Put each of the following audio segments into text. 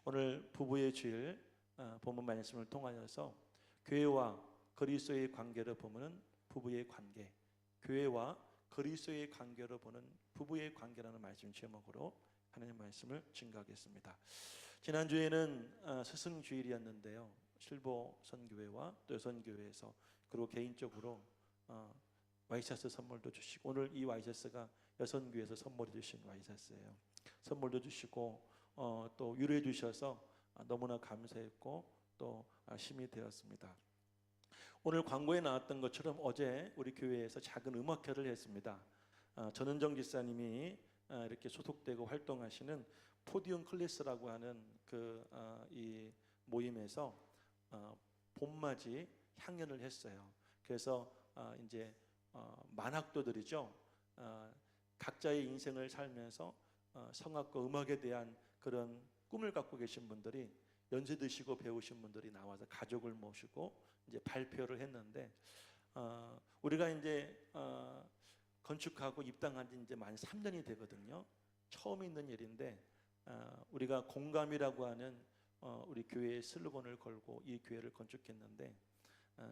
오늘 부부의 주일 본문 말씀을 통하여서 교회와 그리스도의 관계를 보면 부부의 관계, 교회와 그리스도의 관계로 보는 부부의 관계라는 말씀 제목으로 하나님 말씀을 증거하겠습니다. 지난주에는 스승주일이었는데요. 실보 선교회와 또 여선교회에서 그리고 개인적으로 와이셔츠 선물도 주시고, 오늘 이 와이셔츠가 여선교회에서 선물해 주신 와이셔츠예요. 선물도 주시고 또 위로해 주셔서 너무나 감사했고 또 힘이 되었습니다. 오늘 광고에 나왔던 것처럼 어제 우리 교회에서 작은 음악회를 했습니다. 전은정 집사님이 이렇게 소속되고 활동하시는 포디움 클래스라고 하는 이 모임에서 봄맞이 향연을 했어요. 그래서 이제 만학도들이죠. 각자의 인생을 살면서 성악과 음악에 대한 그런 꿈을 갖고 계신 분들이, 연세 드시고 배우신 분들이 나와서 가족을 모시고 이제 발표를 했는데, 우리가 이제 건축하고 입당한 지 이제 만 3년이 되거든요. 처음 있는 일인데, 우리가 공감이라고 하는 우리 교회의 슬로건을 걸고 이 교회를 건축했는데,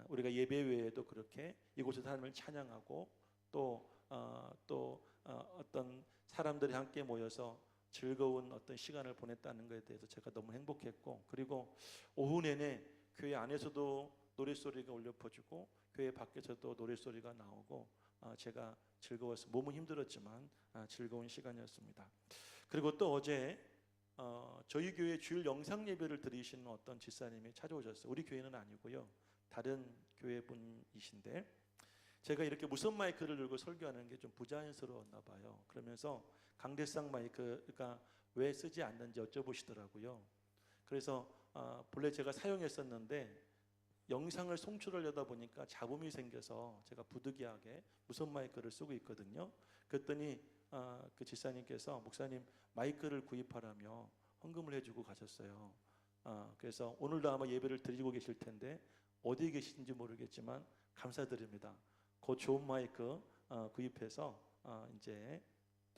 우리가 예배 외에도 그렇게 이곳에서 하나님을 찬양하고 또 어떤 사람들이 함께 모여서 즐거운 어떤 시간을 보냈다는 것에 대해서 제가 너무 행복했고, 그리고 오후 내내 교회 안에서도 노랫소리가 울려 퍼지고 교회 밖에서도 노랫소리가 나오고 제가 즐거워서 몸은 힘들었지만 즐거운 시간이었습니다. 그리고 또 어제 저희 교회 주일 영상 예배를 드리시는 어떤 집사님이 찾아오셨어요. 우리 교회는 아니고요, 다른 교회 분이신데, 제가 이렇게 무선 마이크를 들고 설교하는 게 좀 부자연스러웠나 봐요. 그러면서 강대상 마이크가 왜 쓰지 않는지 여쭤보시더라고요. 그래서 본래 제가 사용했었는데 영상을 송출하려다 보니까 잡음이 생겨서 제가 부득이하게 무선 마이크를 쓰고 있거든요. 그랬더니 그 집사님께서 목사님 마이크를 구입하라며 헌금을 해주고 가셨어요. 그래서 오늘도 아마 예배를 드리고 계실 텐데 어디에 계신지 모르겠지만 감사드립니다. 그 좋은 마이크 구입해서 이제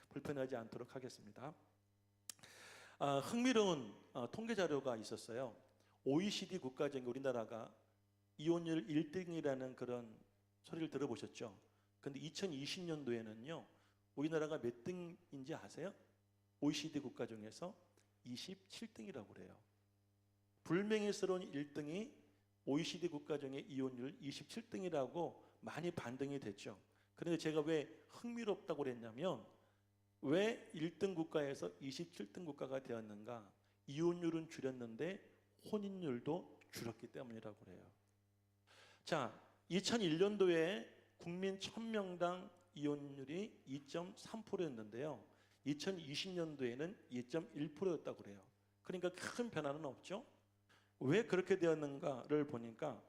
불편하지 않도록 하겠습니다. 흥미로운 통계 자료가 있었어요. OECD 국가 중에 우리나라가 이혼율 1등이라는 그런 소리를 들어보셨죠? 근데 2020년도에는요 우리나라가 몇 등인지 아세요? OECD 국가 중에서 27등이라고 그래요. 불명예스러운 1등이 OECD 국가 중에 이혼율 27등이라고 많이 반등이 됐죠. 그런데 제가 왜 흥미롭다고 그랬냐면, 왜 1등 국가에서 27등 국가가 되었는가? 이혼율은 줄였는데 혼인율도 줄었기 때문이라고 그래요. 자, 2001년도에 국민 1000명당 이혼율이 2.3%였는데요 2020년도에는 2.1%였다고 그래요. 그러니까 큰 변화는 없죠. 왜 그렇게 되었는가를 보니까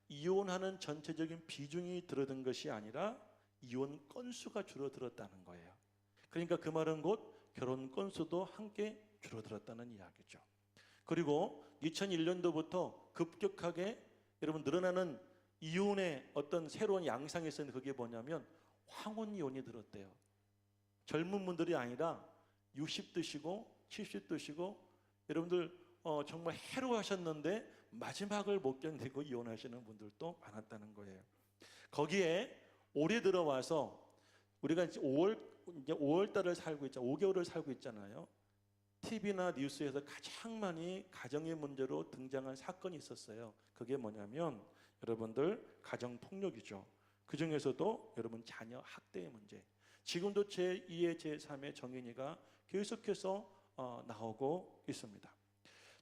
이혼하는 전체적인 비중이 줄어든 것이 아니라 이혼 건수가 줄어들었다는 거예요. 그러니까 그 말은 곧 결혼 건수도 함께 줄어들었다는 이야기죠. 그리고 2001년도부터 급격하게 여러분 늘어나는 이혼의 어떤 새로운 양상이 있었는데, 그게 뭐냐면 황혼 이혼이 늘었대요. 젊은 분들이 아니라 60 드시고 70 드시고 여러분들 정말 해로하셨는데 마지막을 못 견디고 이혼하시는 분들도 많았다는 거예요. 거기에 올해 들어와서 우리가 이제 5월 달을 살고 있잖아요. 5개월을 살고 있잖아요. TV나 뉴스에서 가장 많이 가정의 문제로 등장한 사건이 있었어요. 그게 뭐냐면 여러분들 가정폭력이죠. 그 중에서도 여러분 자녀 학대의 문제. 지금도 제2의 제3의 정인이가 계속해서 나오고 있습니다.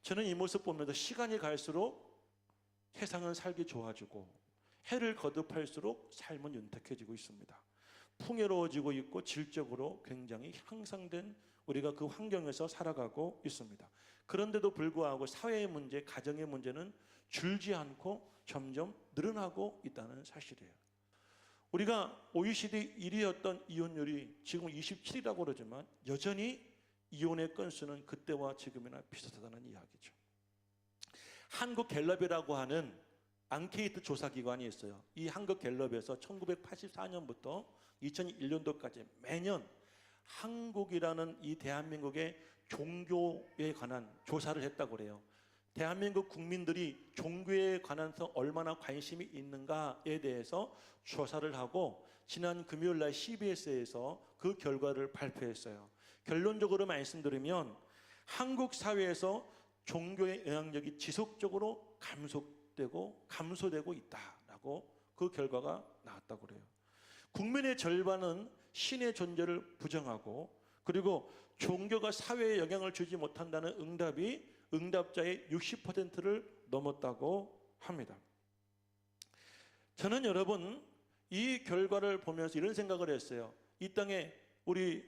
저는 이 모습 보면서 시간이 갈수록 세상은 살기 좋아지고 해를 거듭할수록 삶은 윤택해지고 있습니다. 풍요로워지고 있고 질적으로 굉장히 향상된 우리가 그 환경에서 살아가고 있습니다. 그런데도 불구하고 사회의 문제, 가정의 문제는 줄지 않고 점점 늘어나고 있다는 사실이에요. 우리가 OECD 1위였던 이혼율이 지금 27이라고 그러지만 여전히 이혼의 건수는 그때와 지금이나 비슷하다는 이야기죠. 한국갤럽이라고 하는 앙케이트 조사기관이 있어요. 이 한국갤럽에서 1984년부터 2001년도까지 매년 한국이라는 이 대한민국의 종교에 관한 조사를 했다고 그래요. 대한민국 국민들이 종교에 관해서 얼마나 관심이 있는가에 대해서 조사를 하고 지난 금요일 날 CBS에서 그 결과를 발표했어요. 결론적으로 말씀드리면 한국 사회에서 종교의 영향력이 지속적으로 감소되고 있다라고 그 결과가 나왔다고 그래요. 국민의 절반은 신의 존재를 부정하고, 그리고 종교가 사회에 영향을 주지 못한다는 응답이 응답자의 60%를 넘었다고 합니다. 저는 여러분 이 결과를 보면서 이런 생각을 했어요. 이 땅에 우리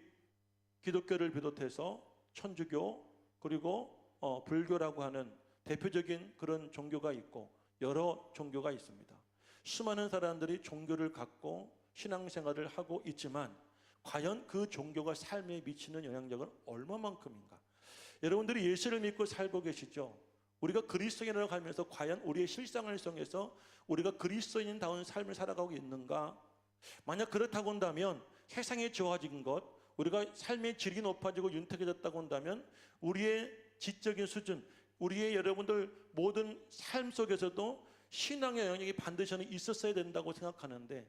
기독교를 비롯해서 천주교 그리고 불교라고 하는 대표적인 그런 종교가 있고 여러 종교가 있습니다. 수많은 사람들이 종교를 갖고 신앙생활을 하고 있지만 과연 그 종교가 삶에 미치는 영향력은 얼마만큼인가? 여러분들이 예수를 믿고 살고 계시죠? 우리가 그리스도인이라고 하면서 과연 우리의 실생활을 통해서 우리가 그리스도인다운 삶을 살아가고 있는가? 만약 그렇다고 한다면 세상이 좋아진 것, 우리가 삶의 질이 높아지고 윤택해졌다고 한다면 우리의 지적인 수준, 우리의 여러분들 모든 삶 속에서도 신앙의 영향이 반드시 있었어야 된다고 생각하는데,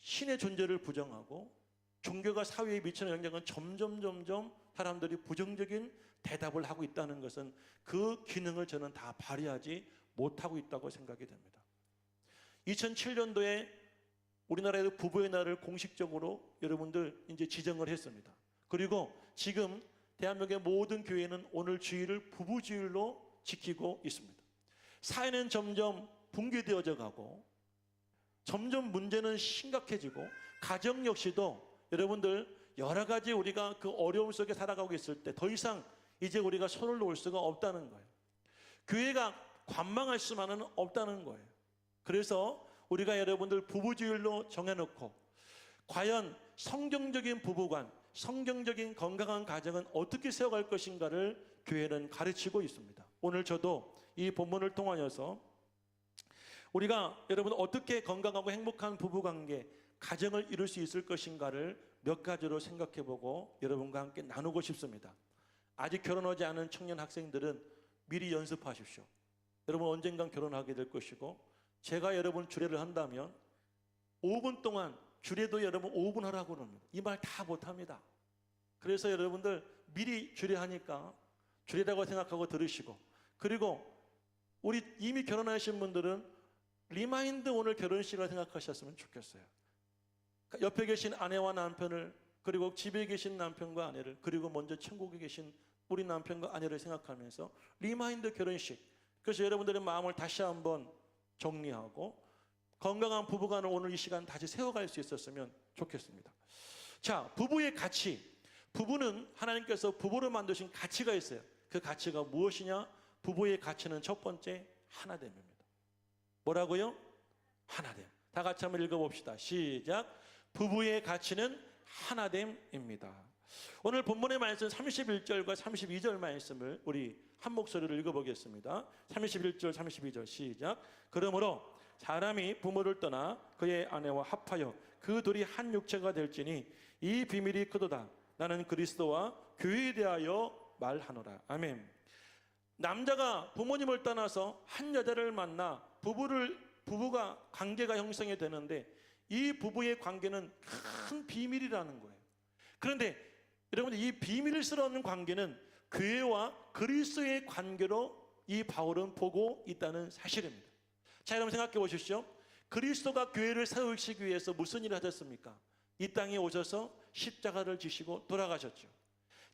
신의 존재를 부정하고 종교가 사회에 미치는 영향은 점점 사람들이 부정적인 대답을 하고 있다는 것은 그 기능을 저는 다 발휘하지 못하고 있다고 생각이 됩니다. 2007년도에 우리나라에도 부부의 날을 공식적으로 여러분들 이제 지정을 했습니다. 그리고 지금 대한민국의 모든 교회는 오늘 주일을 부부주일로 지키고 있습니다. 사회는 점점 붕괴되어져 가고 점점 문제는 심각해지고 가정 역시도 여러분들 여러 가지 우리가 그 어려움 속에 살아가고 있을 때 더 이상 이제 우리가 손을 놓을 수가 없다는 거예요. 교회가 관망할 수만은 없다는 거예요. 그래서 우리가 여러분들 부부주일로 정해놓고 과연 성경적인 부부관, 성경적인 건강한 가정은 어떻게 세워갈 것인가를 교회는 가르치고 있습니다. 오늘 저도 이 본문을 통하여서 우리가 여러분 어떻게 건강하고 행복한 부부관계, 가정을 이룰 수 있을 것인가를 몇 가지로 생각해보고 여러분과 함께 나누고 싶습니다. 아직 결혼하지 않은 청년 학생들은 미리 연습하십시오. 여러분 언젠간 결혼하게 될 것이고, 제가 여러분 주례를 한다면 5분 동안 주례도 여러분 5분 하라고 합니다. 이 말 다 못합니다. 그래서 여러분들 미리 주례하니까 주례라고 생각하고 들으시고, 그리고 우리 이미 결혼하신 분들은 리마인드 오늘 결혼식을 생각하셨으면 좋겠어요. 옆에 계신 아내와 남편을, 그리고 집에 계신 남편과 아내를, 그리고 먼저 천국에 계신 우리 남편과 아내를 생각하면서 리마인드 결혼식, 그래서 여러분들의 마음을 다시 한번 정리하고 건강한 부부관을 오늘 이 시간 다시 세워갈 수 있었으면 좋겠습니다. 자, 부부의 가치. 부부는 하나님께서 부부를 만드신 가치가 있어요. 그 가치가 무엇이냐? 부부의 가치는 첫 번째 하나됨입니다. 뭐라고요? 하나됨. 다 같이 한번 읽어봅시다. 시작. 부부의 가치는 하나됨입니다. 오늘 본문의 말씀 31절과 32절 말씀을 우리 한 목소리로 읽어보겠습니다. 31절 32절 시작. 그러므로 사람이 부모를 떠나 그의 아내와 합하여 그 둘이 한 육체가 될지니 이 비밀이 크도다. 나는 그리스도와 교회에 대하여 말하노라. 아멘. 남자가 부모님을 떠나서 한 여자를 만나 부부가 관계가 형성이 되는데 이 부부의 관계는 큰 비밀이라는 거예요. 그런데 여러분들 이 비밀스러운 관계는 교회와 그리스도의 관계로 이 바울은 보고 있다는 사실입니다. 자, 여러분 생각해 보십시오. 그리스도가 교회를 세우시기 위해서 무슨 일을 하셨습니까? 이 땅에 오셔서 십자가를 지시고 돌아가셨죠.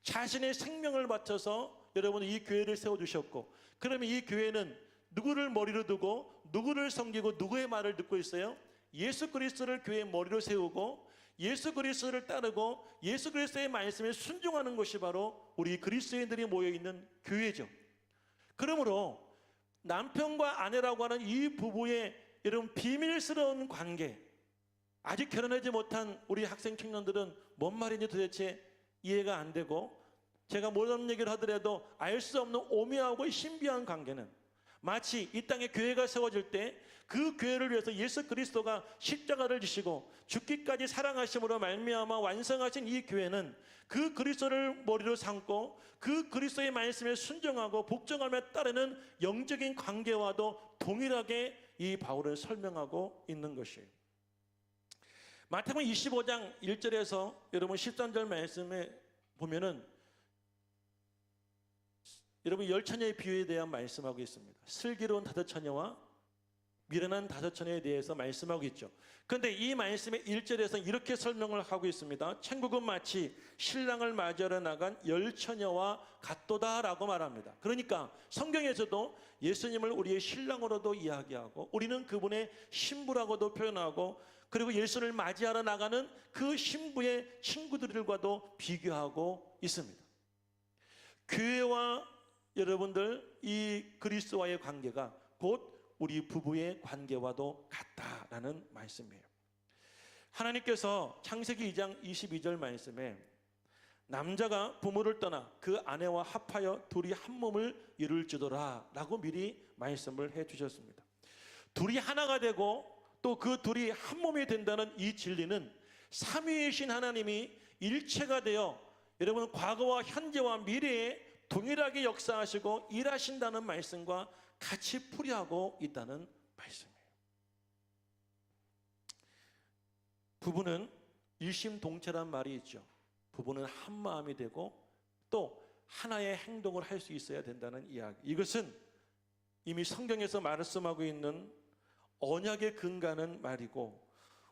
자신의 생명을 바쳐서 여러분 이 교회를 세워주셨고, 그러면 이 교회는 누구를 머리로 두고 누구를 섬기고 누구의 말을 듣고 있어요? 예수 그리스도를 교회의 머리로 세우고 예수 그리스도를 따르고 예수 그리스도의 말씀에 순종하는 것이 바로 우리 그리스도인들이 모여있는 교회죠. 그러므로 남편과 아내라고 하는 이 부부의 이런 비밀스러운 관계, 아직 결혼하지 못한 우리 학생 청년들은 뭔 말인지 도대체 이해가 안 되고, 제가 모든 얘기를 하더라도 알 수 없는 오묘하고 신비한 관계는 마치 이 땅에 교회가 세워질 때 그 교회를 위해서 예수 그리스도가 십자가를 지시고 죽기까지 사랑하심으로 말미암아 완성하신 이 교회는 그 그리스도를 머리로 삼고 그 그리스도의 말씀에 순종하고 복종함에 따르는 영적인 관계와도 동일하게 이 바울은 설명하고 있는 것이에요. 마태복음 25장 1절에서 여러분 13절 말씀에 보면은 여러분 열처녀의 비유에 대한 말씀하고 있습니다. 슬기로운 다섯 처녀와 미련한 다섯 처녀에 대해서 말씀하고 있죠. 그런데 이 말씀의 1절에서 이렇게 설명을 하고 있습니다. 천국은 마치 신랑을 맞이하러 나간 열 처녀와 같도다라고 말합니다. 그러니까 성경에서도 예수님을 우리의 신랑으로도 이야기하고 우리는 그분의 신부라고도 표현하고 그리고 예수를 맞이하러 나가는 그 신부의 친구들과도 비교하고 있습니다. 교회와 여러분들 이 그리스도와의 관계가 곧 우리 부부의 관계와도 같다라는 말씀이에요. 하나님께서 창세기 2장 22절 말씀에 남자가 부모를 떠나 그 아내와 합하여 둘이 한 몸을 이룰지도다 라고 미리 말씀을 해 주셨습니다. 둘이 하나가 되고 또 그 둘이 한 몸이 된다는 이 진리는 삼위이신 하나님이 일체가 되어 여러분 과거와 현재와 미래에 동일하게 역사하시고 일하신다는 말씀과 같이 풀이하고 있다는 말씀이에요. 부부는 일심동체란 말이 있죠. 부부는 한 마음이 되고 또 하나의 행동을 할 수 있어야 된다는 이야기. 이것은 이미 성경에서 말씀하고 있는 언약에 근거하는 말이고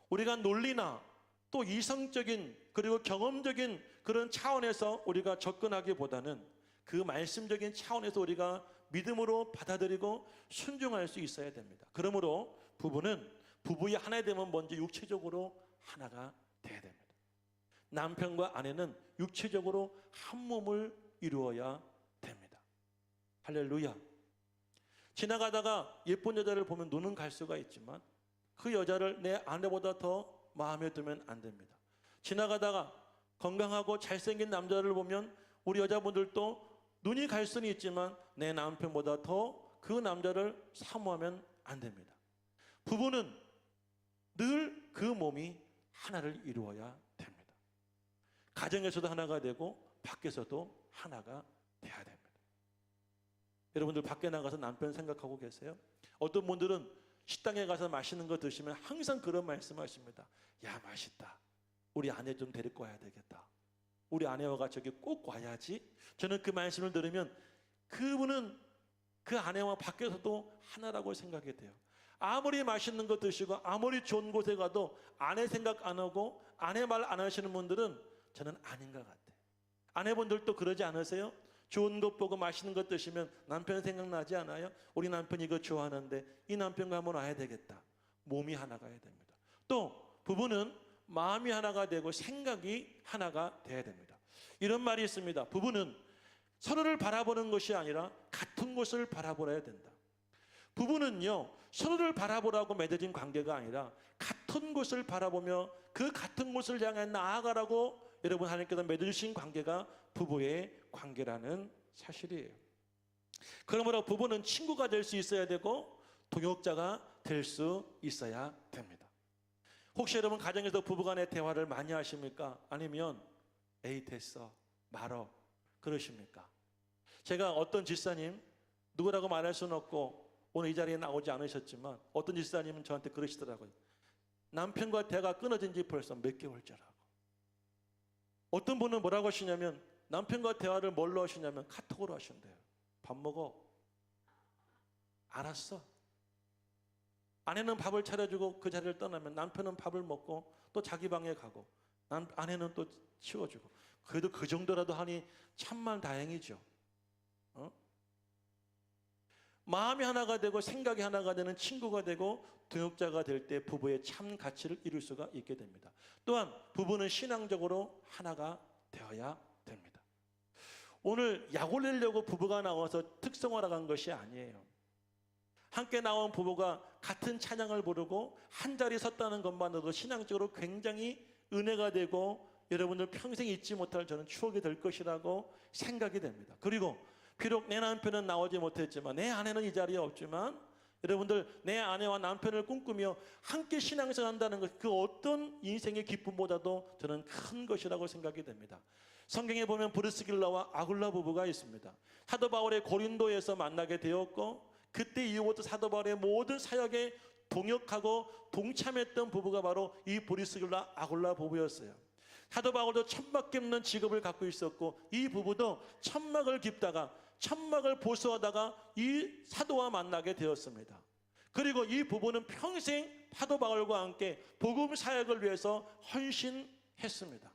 우리가 논리나 또 이성적인 그리고 경험적인 그런 차원에서 우리가 접근하기보다는 그 말씀적인 차원에서 우리가 믿음으로 받아들이고 순종할 수 있어야 됩니다. 그러므로 부부는 부부의 하나 되면 먼저 육체적으로 하나가 돼야 됩니다. 남편과 아내는 육체적으로 한 몸을 이루어야 됩니다. 할렐루야. 지나가다가 예쁜 여자를 보면 눈은 갈 수가 있지만 그 여자를 내 아내보다 더 마음에 두면 안 됩니다. 지나가다가 건강하고 잘생긴 남자를 보면 우리 여자분들도 눈이 갈 수는 있지만 내 남편보다 더 그 남자를 사모하면 안 됩니다. 부부는 늘 그 몸이 하나를 이루어야 됩니다. 가정에서도 하나가 되고 밖에서도 하나가 돼야 됩니다. 여러분들 밖에 나가서 남편 생각하고 계세요? 어떤 분들은 식당에 가서 맛있는 거 드시면 항상 그런 말씀하십니다. 야, 맛있다. 우리 아내 좀 데리고 와야 되겠다. 우리 아내와 같이 여기 꼭 와야지. 저는 그 말씀을 들으면 그분은 그 아내와 밖에서도 하나라고 생각이 돼요. 아무리 맛있는 거 드시고 아무리 좋은 곳에 가도 아내 생각 안 하고 아내 말 안 하시는 분들은 저는 아닌 것 같아요. 아내분들도 그러지 않으세요? 좋은 것 보고 맛있는 것 드시면 남편 생각나지 않아요? 우리 남편 이거 좋아하는데 이 남편과 한번 와야 되겠다. 몸이 하나가 해야 됩니다. 또 부부는 마음이 하나가 되고 생각이 하나가 돼야 됩니다. 이런 말이 있습니다. 부부는 서로를 바라보는 것이 아니라 같은 곳을 바라보아야 된다. 부부는요, 서로를 바라보라고 맺어진 관계가 아니라 같은 곳을 바라보며 그 같은 곳을 향해 나아가라고 여러분 하나님께서 맺어주신 관계가 부부의 관계라는 사실이에요. 그러므로 부부는 친구가 될 수 있어야 되고 동역자가 될 수 있어야 됩니다. 혹시 여러분 가정에서 부부간의 대화를 많이 하십니까? 아니면 에이 됐어 말어 그러십니까? 제가 어떤 집사님 누구라고 말할 수는 없고 오늘 이 자리에 나오지 않으셨지만 어떤 집사님은 저한테 그러시더라고요. 남편과 대화가 끊어진 지 벌써 몇 개월째라고. 어떤 분은 뭐라고 하시냐면 남편과 대화를 뭘로 하시냐면 카톡으로 하신대요. 밥 먹어. 알았어. 아내는 밥을 차려주고 그 자리를 떠나면 남편은 밥을 먹고 또 자기 방에 가고 아내는 또 치워주고. 그래도 그 정도라도 하니 참만 다행이죠. 마음이 하나가 되고 생각이 하나가 되는 친구가 되고 동역자가 될 때 부부의 참 가치를 이룰 수가 있게 됩니다. 또한 부부는 신앙적으로 하나가 되어야 됩니다. 오늘 약 올리려고 부부가 나와서 특성화를 간 것이 아니에요. 함께 나온 부부가 같은 찬양을 부르고 한 자리 섰다는 것만으로도 신앙적으로 굉장히 은혜가 되고 여러분들 평생 잊지 못할 저는 추억이 될 것이라고 생각이 됩니다. 그리고 비록 내 남편은 나오지 못했지만, 내 아내는 이 자리에 없지만, 여러분들 내 아내와 남편을 꿈꾸며 함께 신앙생활 한다는 것, 그 어떤 인생의 기쁨보다도 저는 큰 것이라고 생각이 됩니다. 성경에 보면 브리스길라와 아굴라 부부가 있습니다. 사도 바울의 고린도에서 만나게 되었고, 그때 이후부터 사도 바울의 모든 사역에 동역하고 동참했던 부부가 바로 이 브리스길라 아굴라 부부였어요. 사도 바울도 천막 깁는 직업을 갖고 있었고, 이 부부도 천막을 깁다가 천막을 보수하다가 이 사도와 만나게 되었습니다. 그리고 이 부부는 평생 사도 바울과 함께 복음 사역을 위해서 헌신했습니다.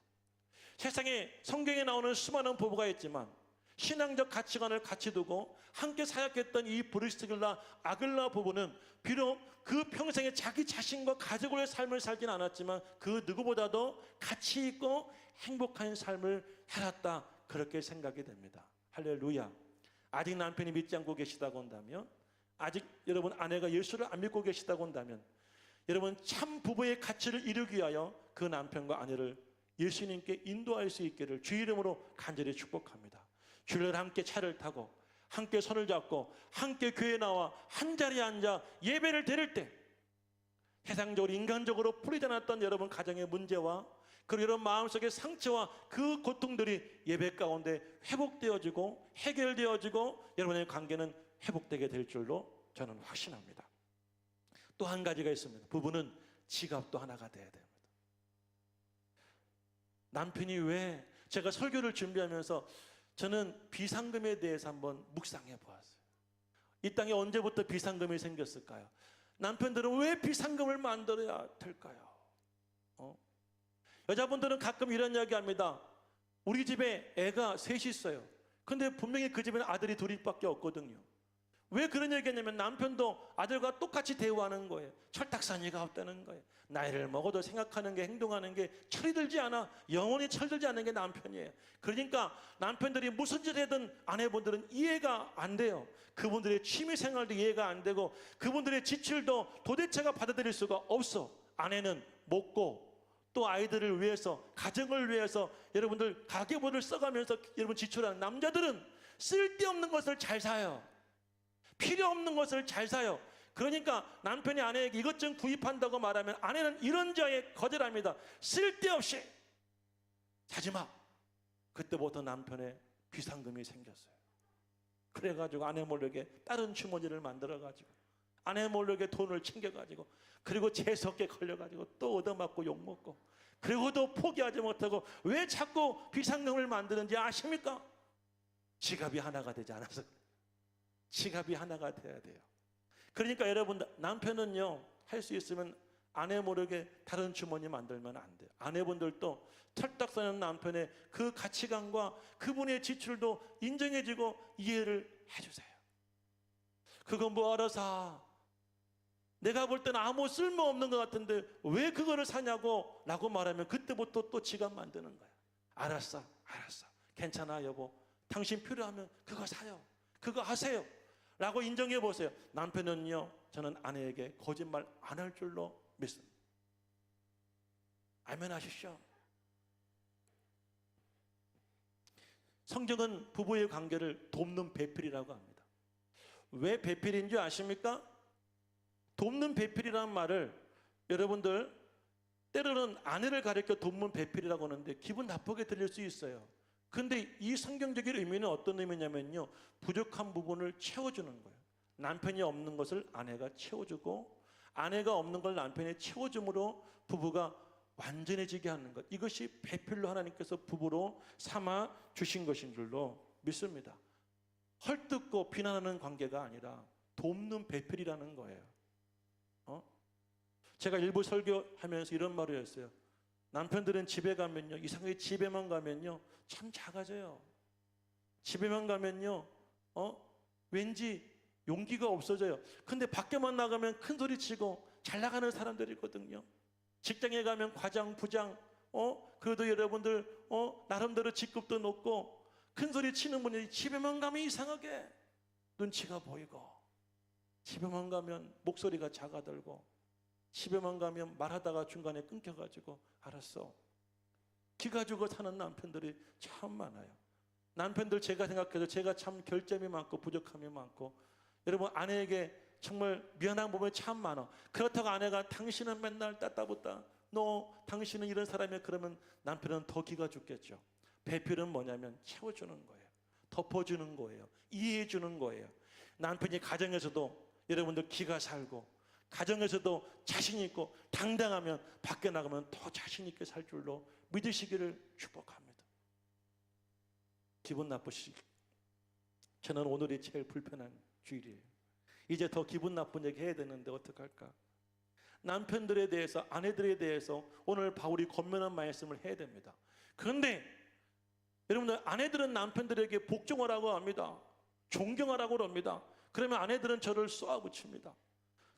세상에 성경에 나오는 수많은 부부가 있지만 신앙적 가치관을 같이 두고 함께 사역했던 이 브리스길라 아글라 부부는 비록 그 평생에 자기 자신과 가족의 삶을 살진 않았지만 그 누구보다도 가치 있고 행복한 삶을 살았다, 그렇게 생각이 됩니다. 할렐루야. 아직 남편이 믿지 않고 계시다고 한다면, 아직 여러분 아내가 예수를 안 믿고 계시다고 한다면, 여러분 참 부부의 가치를 이루기 위하여 그 남편과 아내를 예수님께 인도할 수 있기를 주 이름으로 간절히 축복합니다. 주일 함께 차를 타고 함께 손을 잡고 함께 교회에 나와 한 자리에 앉아 예배를 드릴 때, 세상적으로 인간적으로 풀리지 않았던 여러분 가정의 문제와 그리고 여러분 마음속의 상처와 그 고통들이 예배 가운데 회복되어지고 해결되어지고 여러분의 관계는 회복되게 될 줄로 저는 확신합니다. 또 한 가지가 있습니다. 부부는 지갑도 하나가 돼야 됩니다. 남편이 왜, 제가 설교를 준비하면서 저는 비상금에 대해서 한번 묵상해 보았어요. 이 땅에 언제부터 비상금이 생겼을까요? 남편들은 왜 비상금을 만들어야 될까요? 여자분들은 가끔 이런 이야기 합니다. 우리 집에 애가 셋이 있어요. 근데 분명히 그 집에는 아들이 둘밖에 없거든요. 왜 그런 얘기했냐면 남편도 아들과 똑같이 대우하는 거예요. 철딱서니가 없다는 거예요. 나이를 먹어도 생각하는 게, 행동하는 게 철이 들지 않아. 영원히 철들지 않는 게 남편이에요. 그러니까 남편들이 무슨 짓을 하든 아내분들은 이해가 안 돼요. 그분들의 취미생활도 이해가 안 되고 그분들의 지출도 도대체가 받아들일 수가 없어. 아내는 먹고 또 아이들을 위해서, 가정을 위해서 여러분들 가계부를 써가면서 여러분 지출하는, 남자들은 쓸데없는 것을 잘 사요. 필요 없는 것을 잘 사요. 그러니까 남편이 아내에게 이것 좀 구입한다고 말하면 아내는 이런 자에 거절합니다. 쓸데없이 사지 마. 그때부터 남편의 비상금이 생겼어요. 그래가지고 아내 몰래게 다른 주머니를 만들어가지고 아내 몰래게 돈을 챙겨가지고, 그리고 재수없게 걸려가지고 또 얻어맞고 욕먹고, 그리고도 포기하지 못하고 왜 자꾸 비상금을 만드는지 아십니까? 지갑이 하나가 되지 않아서. 지갑이 하나가 돼야 돼요. 그러니까 여러분, 남편은요, 할 수 있으면 아내 모르게 다른 주머니 만들면 안 돼요. 아내분들도 철딱서는 남편의 그 가치관과 그분의 지출도 인정해주고 이해를 해주세요. 그거 뭐하러 사? 내가 볼 때는 아무 쓸모없는 것 같은데 왜 그거를 사냐고 라고 말하면 그때부터 또 지갑 만드는 거야. 알았어. 괜찮아 여보. 당신 필요하면 그거 사요. 그거 하세요. 라고 인정해 보세요. 남편은요, 저는 아내에게 거짓말 안 할 줄로 믿습니다. 아멘 하시죠? 성경은 부부의 관계를 돕는 배필이라고 합니다. 왜 배필인 줄 아십니까? 돕는 배필이라는 말을 여러분들 때로는 아내를 가리켜 돕는 배필이라고 하는데 기분 나쁘게 들릴 수 있어요. 근데 이 성경적인 의미는 어떤 의미냐면요, 부족한 부분을 채워주는 거예요. 남편이 없는 것을 아내가 채워주고 아내가 없는 걸 남편이 채워줌으로 부부가 완전해지게 하는 것, 이것이 배필로 하나님께서 부부로 삼아 주신 것인 줄로 믿습니다. 헐뜯고 비난하는 관계가 아니라 돕는 배필이라는 거예요. 제가 일부 설교하면서 이런 말을 했어요. 남편들은 집에 가면요, 이상하게 집에만 가면요 참 작아져요. 집에만 가면요 왠지 용기가 없어져요. 근데 밖에만 나가면 큰 소리 치고 잘 나가는 사람들이 있거든요. 직장에 가면 과장, 부장, 그래도 여러분들 나름대로 직급도 높고 큰 소리 치는 분이 집에만 가면 이상하게 눈치가 보이고, 집에만 가면 목소리가 작아들고, 집에만 가면 말하다가 중간에 끊겨가지고 알았어, 기 가지고 사는 남편들이 참 많아요. 남편들 제가 생각해도 제가 참 결점이 많고 부족함이 많고 여러분 아내에게 정말 미안한 부분이 참 많아. 그렇다고 아내가 당신은 맨날 따따붙다, 너 당신은 이런 사람이야, 그러면 남편은 더 기가 죽겠죠. 배필은 뭐냐면 채워주는 거예요. 덮어주는 거예요. 이해해주는 거예요. 남편이 가정에서도 여러분들 기가 살고 가정에서도 자신 있고 당당하면 밖에 나가면 더 자신 있게 살 줄로 믿으시기를 축복합니다. 기분 나쁘시죠? 저는 오늘이 제일 불편한 주일이에요. 이제 더 기분 나쁜 얘기 해야 되는데 어떡할까? 남편들에 대해서, 아내들에 대해서 오늘 바울이 권면한 말씀을 해야 됩니다. 그런데 여러분들, 아내들은 남편들에게 복종하라고 합니다. 존경하라고 합니다. 그러면 아내들은 저를 쏘아붙입니다.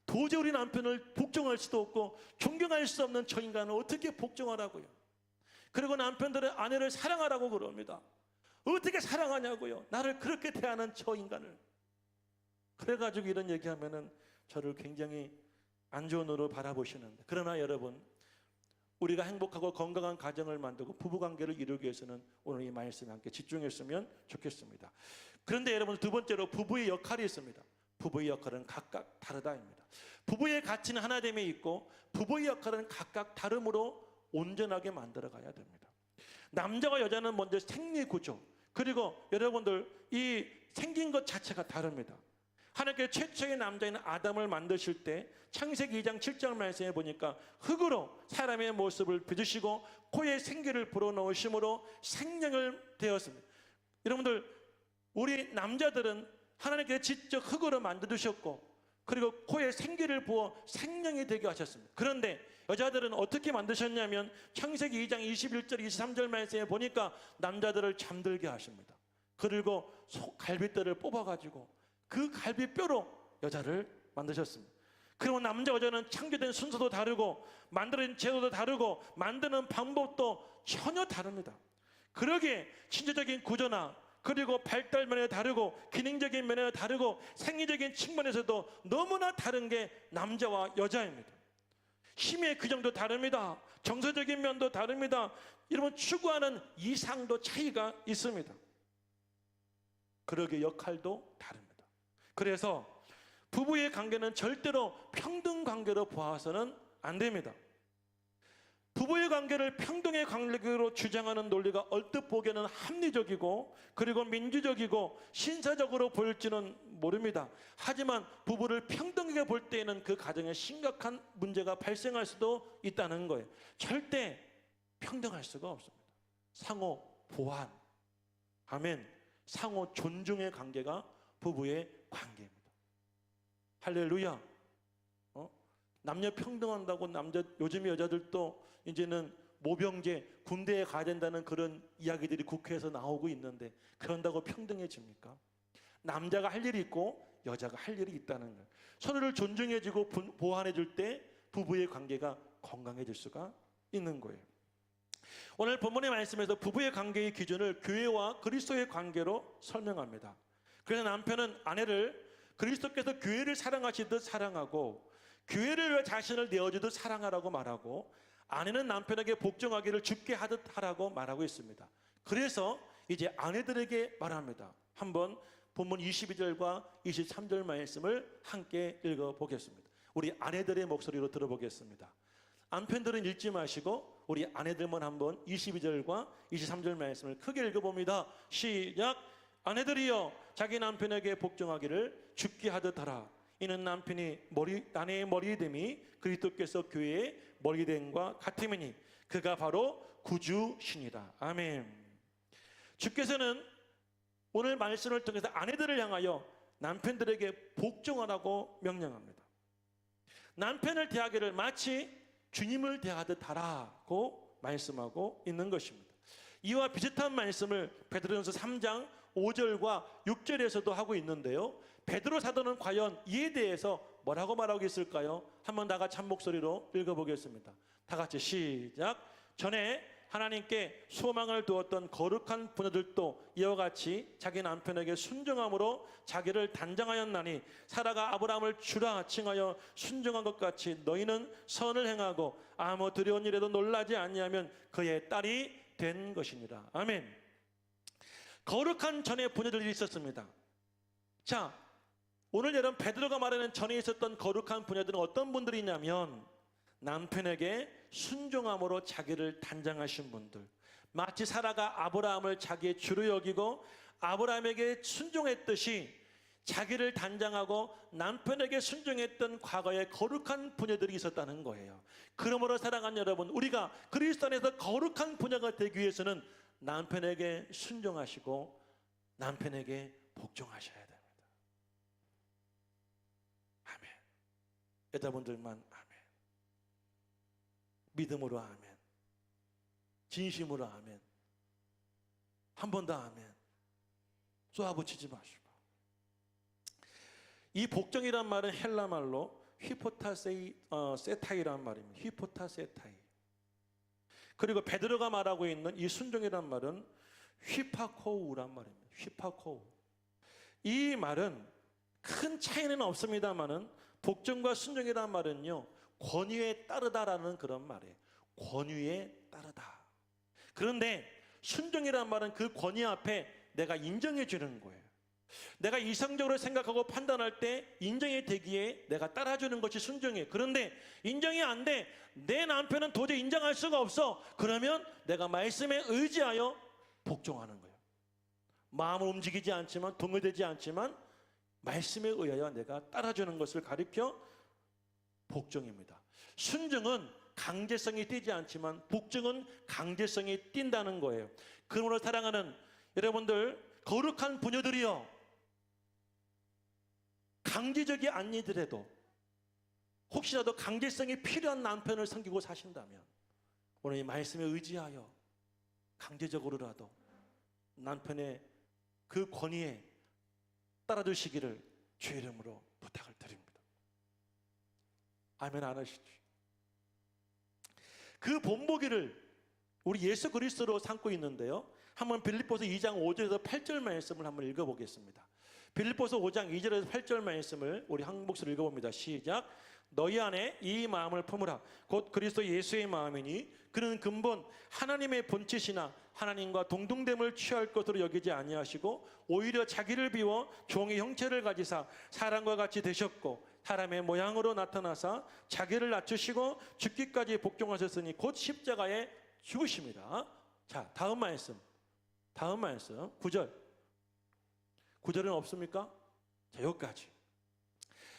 도저히 우리 남편을 복종할 수도 없고 존경할 수 없는 저 인간을 어떻게 복종하라고요? 그리고 남편들은 아내를 사랑하라고 그럽니다. 어떻게 사랑하냐고요? 나를 그렇게 대하는 저 인간을. 그래가지고 이런 얘기하면은 저를 굉장히 안 좋은 눈으로 바라보시는데, 그러나 여러분, 우리가 행복하고 건강한 가정을 만들고 부부관계를 이루기 위해서는 오늘 이 말씀에 함께 집중했으면 좋겠습니다. 그런데 여러분, 두 번째로 부부의 역할이 있습니다. 부부의 역할은 각각 다르다입니다. 부부의 가치는 하나됨에 있고 부부의 역할은 각각 다름으로 온전하게 만들어가야 됩니다. 남자와 여자는 먼저 생리 구조, 그리고 여러분들 이 생긴 것 자체가 다릅니다. 하나님께 최초의 남자인 아담을 만드실 때 창세기 2장 7절 말씀에 보니까 흙으로 사람의 모습을 빚으시고 코에 생기를 불어넣으심으로 생명을 되었습니다. 여러분들, 우리 남자들은 하나님께서 직접 흙으로 만들으셨고 그리고 코에 생기를 부어 생명이 되게 하셨습니다. 그런데 여자들은 어떻게 만드셨냐면 창세기 2장 21절 23절 말씀에 보니까 남자들을 잠들게 하십니다. 그리고 갈비뼈를 뽑아가지고 그 갈비뼈로 여자를 만드셨습니다. 그리고 남자 여자는 창조된 순서도 다르고 만드는 제도도 다르고 만드는 방법도 전혀 다릅니다. 그러기에 신체적인 구조나 그리고 발달 면에 다르고 기능적인 면에 다르고 생리적인 측면에서도 너무나 다른 게 남자와 여자입니다. 힘의 규정도 다릅니다. 정서적인 면도 다릅니다. 여러분, 추구하는 이상도 차이가 있습니다. 그러기에 역할도 다릅니다. 그래서 부부의 관계는 절대로 평등 관계로 보아서는 안 됩니다. 부부의 관계를 평등의 관계로 주장하는 논리가 얼뜻 보기에는 합리적이고 그리고 민주적이고 신사적으로 보일지는 모릅니다. 하지만 부부를 평등하게 볼 때에는 그 가정에 심각한 문제가 발생할 수도 있다는 거예요. 절대 평등할 수가 없습니다. 상호 보완, 아멘, 상호 존중의 관계가 부부의 관계입니다. 할렐루야. 남녀 평등한다고 요즘의 여자들도 이제는 모병제, 군대에 가야 된다는 그런 이야기들이 국회에서 나오고 있는데 그런다고 평등해집니까? 남자가 할 일이 있고 여자가 할 일이 있다는 거예요. 서로를 존중해주고 보완해줄 때 부부의 관계가 건강해질 수가 있는 거예요. 오늘 본문의 말씀에서 부부의 관계의 기준을 교회와 그리스도의 관계로 설명합니다. 그래서 남편은 아내를 그리스도께서 교회를 사랑하시듯 사랑하고 교회를 위해 자신을 내어주듯 사랑하라고 말하고 아내는 남편에게 복종하기를 죽게 하듯 하라고 말하고 있습니다. 그래서 이제 아내들에게 말합니다. 한번 본문 22절과 23절 말씀을 함께 읽어보겠습니다. 우리 아내들의 목소리로 들어보겠습니다. 남편들은 읽지 마시고 우리 아내들만 한번 22절과 23절 말씀을 크게 읽어봅니다. 시작. 아내들이여 자기 남편에게 복종하기를 죽게 하듯 하라. 이는 남편이 아내의 머리됨이 그리스도께서 교회의 머리됨과 같음이니 그가 바로 구주시니라. 아멘. 주께서는 오늘 말씀을 통해서 아내들을 향하여 남편들에게 복종하라고 명령합니다. 남편을 대하기를 마치 주님을 대하듯 하라고 말씀하고 있는 것입니다. 이와 비슷한 말씀을 베드로전서 3장 5절과 6절에서도 하고 있는데요. 베드로 사도는 과연 이에 대해서 뭐라고 말하고 있을까요? 한번 다 같이 한 목소리로 읽어보겠습니다. 다 같이 시작. 전에 하나님께 소망을 두었던 거룩한 부녀들도 이와 같이 자기 남편에게 순종함으로 자기를 단장하였나니 사라가 아브라함을 주라 칭하여 순종한 것 같이 너희는 선을 행하고 아무 두려운 일에도 놀라지 아니하면 그의 딸이 된 것이니라. 아멘. 거룩한 전의 부녀들이 있었습니다. 자, 오늘 여러분 베드로가 말하는 전에 있었던 거룩한 부녀들은 어떤 분들이냐면 남편에게 순종함으로 자기를 단장하신 분들, 마치 사라가 아브라함을 자기의 주로 여기고 아브라함에게 순종했듯이 자기를 단장하고 남편에게 순종했던 과거의 거룩한 부녀들이 있었다는 거예요. 그러므로 사랑하는 여러분, 우리가 그리스도 안에서 거룩한 부녀가 되기 위해서는 남편에게 순종하시고 남편에게 복종하셔야 됩니다. 아멘. 여자분들만 아멘. 믿음으로 아멘. 진심으로 아멘. 한 번 더 아멘. 쏘아붙이지 마시고. 이 복종이란 말은 헬라 말로 휘포타세타이란 말입니다. 휘포타세타이. 그리고 베드로가 말하고 있는 이 순종이란 말은 휘파코우란 말입니다. 휘파코우. 이 말은 큰 차이는 없습니다만은 복종과 순종이란 말은요, 권위에 따르다라는 그런 말이에요. 권위에 따르다. 그런데 순종이란 말은 그 권위 앞에 내가 인정해 주는 거예요. 내가 이성적으로 생각하고 판단할 때 인정이 되기에 내가 따라주는 것이 순종이에요. 그런데 인정이 안 돼. 내 남편은 도저히 인정할 수가 없어. 그러면 내가 말씀에 의지하여 복종하는 거예요. 마음을 움직이지 않지만, 동요되지 않지만 말씀에 의하여 내가 따라주는 것을 가리켜 복종입니다. 순종은 강제성이 띄지 않지만 복종은 강제성이 띈다는 거예요. 그러므로 사랑하는 여러분들, 거룩한 부녀들이여, 강제적이 아니더라도 혹시라도 강제성이 필요한 남편을 섬기고 사신다면 오늘 이 말씀에 의지하여 강제적으로라도 남편의 그 권위에 따라주시기를 주의 이름으로 부탁을 드립니다. 아멘 안 하시죠? 그 본보기를 우리 예수 그리스도로 삼고 있는데요, 한번 빌립보서 2장 5절에서 8절 말씀을 한번 읽어보겠습니다. 빌립보서 5장 2절에서 8절 말씀을 우리 한 목소리로 읽어봅니다. 시작. 너희 안에 이 마음을 품으라. 곧 그리스도 예수의 마음이니 그는 근본 하나님의 본체시나 하나님과 동등됨을 취할 것으로 여기지 아니하시고 오히려 자기를 비워 종의 형체를 가지사 사람과 같이 되셨고 사람의 모양으로 나타나사 자기를 낮추시고 죽기까지 복종하셨으니 곧 십자가에 죽으십니다. 자, 다음 말씀 9절. 9절은 없습니까? 자, 여기까지.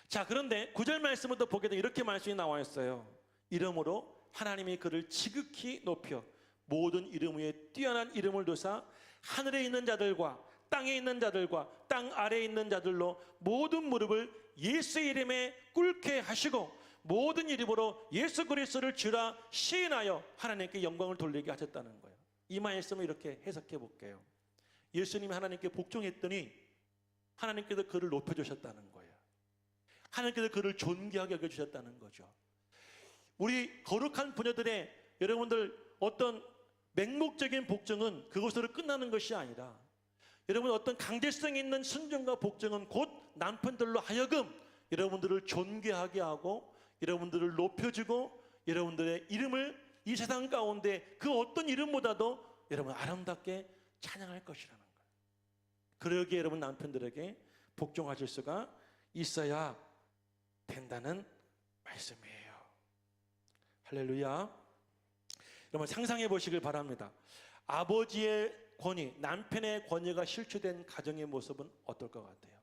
자, 그런데 9절 말씀부터 보게 되면 이렇게 말씀이 나와 있어요. 이름으로 하나님이 그를 지극히 높여 모든 이름 위에 뛰어난 이름을 두사 하늘에 있는 자들과 땅에 있는 자들과 땅 아래에 있는 자들로 모든 무릎을 예수의 이름에 꿇게 하시고 모든 이름으로 예수 그리스도를 주라 시인하여 하나님께 영광을 돌리게 하셨다는 거예요. 이 말씀을 이렇게 해석해 볼게요. 예수님이 하나님께 복종했더니 하나님께서 그를 높여주셨다는 거예요. 하나님께서 그를 존귀하게 여겨주셨다는 거죠. 우리 거룩한 부녀들의 여러분들 어떤 맹목적인 복종은 그것으로 끝나는 것이 아니라 여러분 어떤 강제성 있는 순종과 복종은 곧 남편들로 하여금 여러분들을 존귀하게 하고 여러분들을 높여주고 여러분들의 이름을 이 세상 가운데 그 어떤 이름보다도 여러분 아름답게 찬양할 것이라는 거예요. 그러기에 여러분 남편들에게 복종하실 수가 있어야 된다는 말씀이에요. 할렐루야. 여러분 상상해 보시길 바랍니다. 아버지의 권위, 남편의 권위가 실추된 가정의 모습은 어떨 것 같아요?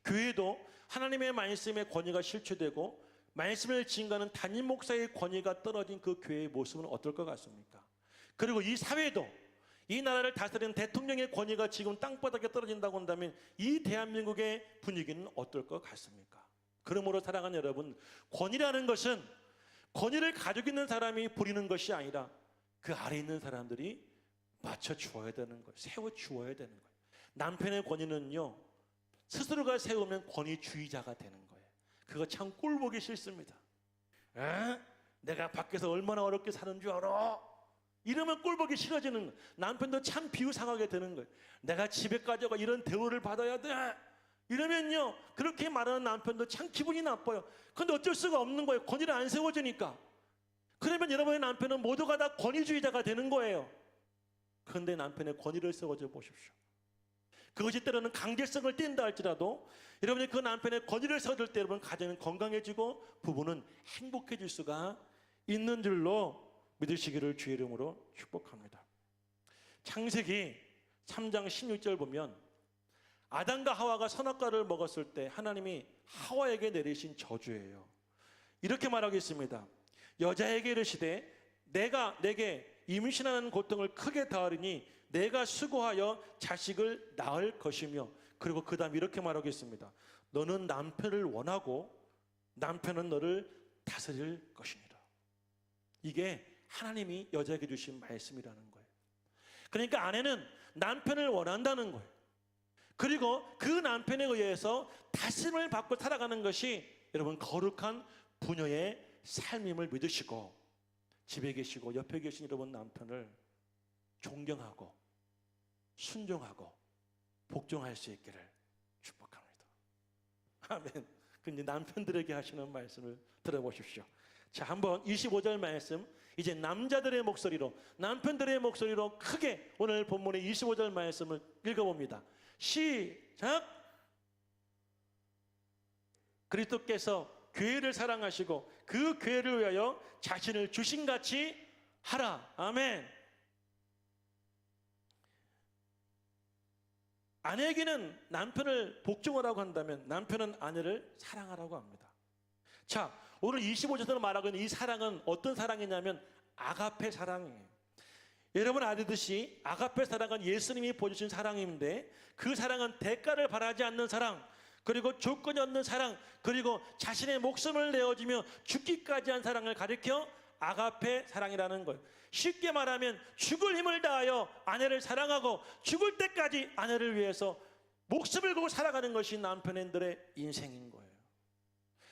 교회도 하나님의 말씀의 권위가 실추되고 말씀을 증거하는 담임 목사의 권위가 떨어진 그 교회의 모습은 어떨 것 같습니까? 그리고 이 사회도 이 나라를 다스리는 대통령의 권위가 지금 땅바닥에 떨어진다고 한다면 이 대한민국의 분위기는 어떨 것 같습니까? 그러므로 사랑하는 여러분, 권위라는 것은 권위를 가지고 있는 사람이 부리는 것이 아니라 그 아래에 있는 사람들이 맞춰 주어야 되는 거예요. 세워 주어야 되는 거예요. 남편의 권위는요, 스스로가 세우면 권위주의자가 되는 거예요. 그거 참 꼴보기 싫습니다. 내가 밖에서 얼마나 어렵게 사는 줄 알아? 이러면 꼴보기 싫어지는 거예요. 남편도 참 비우상하게 되는 거예요. 내가 집에 가져가 이런 대우를 받아야 돼. 이러면요, 그렇게 말하는 남편도 참 기분이 나빠요. 그런데 어쩔 수가 없는 거예요. 권위를 안 세워주니까. 그러면 여러분의 남편은 모두가 다 권위주의자가 되는 거예요. 그런데 남편의 권위를 세워줘 보십시오. 그것이 때로는 강제성을 띈다 할지라도 여러분이 그 남편의 권위를 서둘 때 여러분 가정은 건강해지고 부부는 행복해질 수가 있는 줄로 믿으시기를 주의 이름으로 축복합니다. 창세기 3장 16절 보면 아담과 하와가 선악과를 먹었을 때 하나님이 하와에게 내리신 저주예요. 이렇게 말하고 있습니다. 여자에게 이르시되 내가 내게 임신하는 고통을 크게 더하리니 내가 수고하여 자식을 낳을 것이며, 그리고 그 다음 이렇게 말하고 있습니다. 너는 남편을 원하고 남편은 너를 다스릴 것이니라. 이게 하나님이 여자에게 주신 말씀이라는 거예요. 그러니까 아내는 남편을 원한다는 거예요. 그리고 그 남편에 의해서 다스림을 받고 살아가는 것이 여러분 거룩한 부녀의 삶임을 믿으시고, 집에 계시고 옆에 계신 여러분 남편을 존경하고 순종하고 복종할 수 있기를 축복합니다. 아멘. 근데 남편들에게 하시는 말씀을 들어보십시오. 자, 한번 25절 말씀, 이제 남자들의 목소리로, 남편들의 목소리로 크게 오늘 본문의 25절 말씀을 읽어봅니다. 시작. 그리스도께서 교회를 사랑하시고 그 교회를 위하여 자신을 주신같이 하라. 아멘. 아내에게는 남편을 복종하라고 한다면 남편은 아내를 사랑하라고 합니다. 자, 오늘 25절에서 말하고 있는 이 사랑은 어떤 사랑이냐면 아가페 사랑이에요. 여러분 아시듯이 아가페 사랑은 예수님이 보여주신 사랑인데, 그 사랑은 대가를 바라지 않는 사랑, 그리고 조건이 없는 사랑, 그리고 자신의 목숨을 내어주며 죽기까지 한 사랑을 가리켜 아가페 사랑이라는 거예요. 쉽게 말하면 죽을 힘을 다하여 아내를 사랑하고 죽을 때까지 아내를 위해서 목숨을 걸고 살아가는 것이 남편들의 인생인 거예요.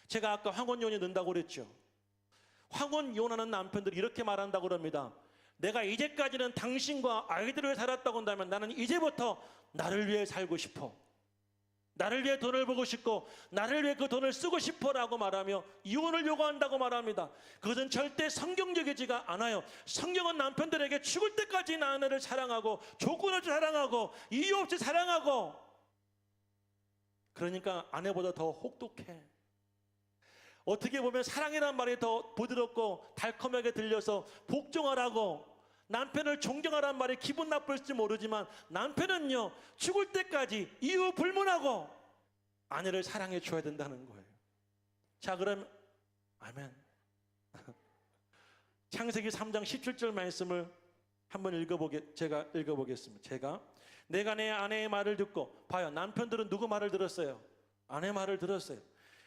제가 아까 황혼이혼이 는다고 그랬죠. 황혼이혼하는 남편들이 이렇게 말한다고 그럽니다. 내가 이제까지는 당신과 아이들을 살았다고 한다면 나는 이제부터 나를 위해 살고 싶어, 나를 위해 돈을 벌고 싶고 나를 위해 그 돈을 쓰고 싶어라고 말하며 이혼을 요구한다고 말합니다. 그것은 절대 성경적이지가 않아요. 성경은 남편들에게 죽을 때까지 아내를 사랑하고 조건 없이 사랑하고 이유 없이 사랑하고, 그러니까 아내보다 더 혹독해. 어떻게 보면 사랑이란 말이 더 부드럽고 달콤하게 들려서 복종하라고, 남편을 존경하라는 말이 기분 나쁠지 모르지만 남편은요 죽을 때까지 이유 불문하고 아내를 사랑해 줘야 된다는 거예요. 자, 그럼 아멘. 창세기 3장 17절 말씀을 한번 제가 읽어보겠습니다. 내가 내 아내의 말을 듣고, 봐요, 남편들은 누구 말을 들었어요? 아내 말을 들었어요.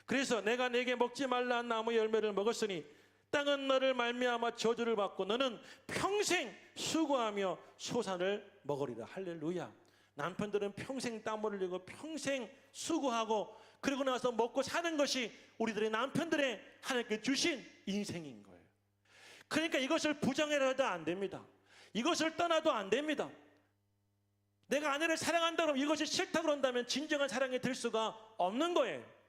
그래서 내가 내게 먹지 말라 한 나무 열매를 먹었으니 땅은 너를 말미암아 저주를 받고 너는 평생 수고하며 소산을 먹으리라. 할렐루야. 남편들은 평생 땀 흘리고 평생 수고하고 그러고 나서 먹고 사는 것이 우리들의 남편들의 하나님께 주신 인생인 거예요. 그러니까 이것을 부정해도 안 됩니다. 이것을 떠나도 안 됩니다. 내가 아내를 사랑한다 그러면 이것이 싫다 그런다면 진정한 사랑이 될 수가 없는 거예요.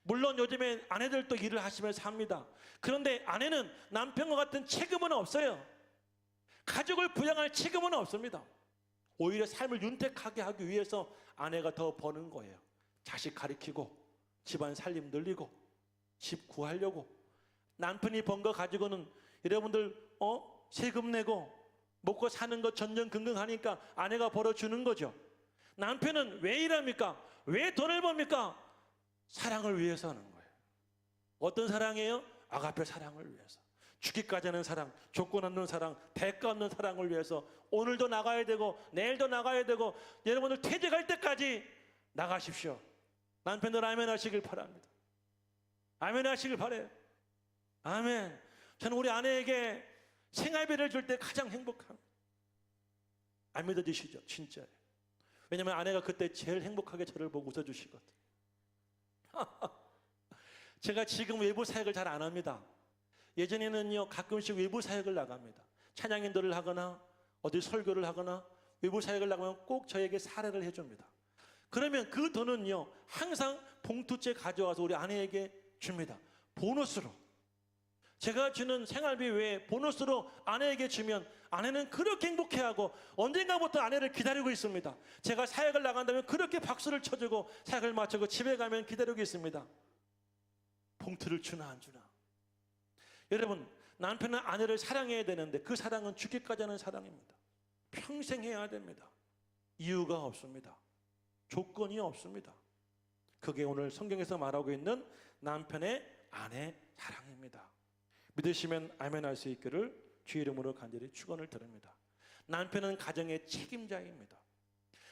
물론 요즘에 아내들도 일을 하시면서 삽니다. 그런데 아내는 남편과 같은 책임은 없어요. 가족을 부양할 책임은 없습니다. 오히려 삶을 윤택하게 하기 위해서 아내가 더 버는 거예요. 자식 가리키고 집안 살림 늘리고 집 구하려고. 남편이 번 거 가지고는 여러분들 세금 내고 먹고 사는 거 전전긍긍하니까 아내가 벌어주는 거죠. 남편은 왜 일합니까? 왜 돈을 법니까? 사랑을 위해서 하는 거예요. 어떤 사랑이에요? 아가페 사랑을 위해서. 죽기까지 하는 사랑, 조건 없는 사랑, 대가 없는 사랑을 위해서 오늘도 나가야 되고 내일도 나가야 되고 여러분들 퇴직할 때까지 나가십시오. 남편들 아멘 하시길 바랍니다. 아멘 하시길 바라요. 아멘. 저는 우리 아내에게 생활비를 줄 때 가장 행복합니다. 안 믿어지시죠? 진짜예요. 왜냐하면 아내가 그때 제일 행복하게 저를 보고 웃어주시거든요. 제가 지금 외부 사역을 잘 안 합니다. 예전에는요 가끔씩 외부 사역을 나갑니다. 찬양 인도를 하거나 어디 설교를 하거나 외부 사역을 나가면 꼭 저에게 사례를 해줍니다. 그러면 그 돈은요 항상 봉투째 가져와서 우리 아내에게 줍니다. 보너스로. 제가 주는 생활비 외에 보너스로 아내에게 주면 아내는 그렇게 행복해하고 언젠가부터 아내를 기다리고 있습니다. 제가 사역을 나간다면 그렇게 박수를 쳐주고 사역을 마치고 집에 가면 기다리고 있습니다. 봉투를 주나 안 주나. 여러분, 남편은 아내를 사랑해야 되는데 그 사랑은 죽기까지 하는 사랑입니다. 평생 해야 됩니다. 이유가 없습니다. 조건이 없습니다. 그게 오늘 성경에서 말하고 있는 남편의 아내 사랑입니다. 믿으시면 아멘 할 수 있기를 주의 이름으로 간절히 축원을 드립니다. 남편은 가정의 책임자입니다.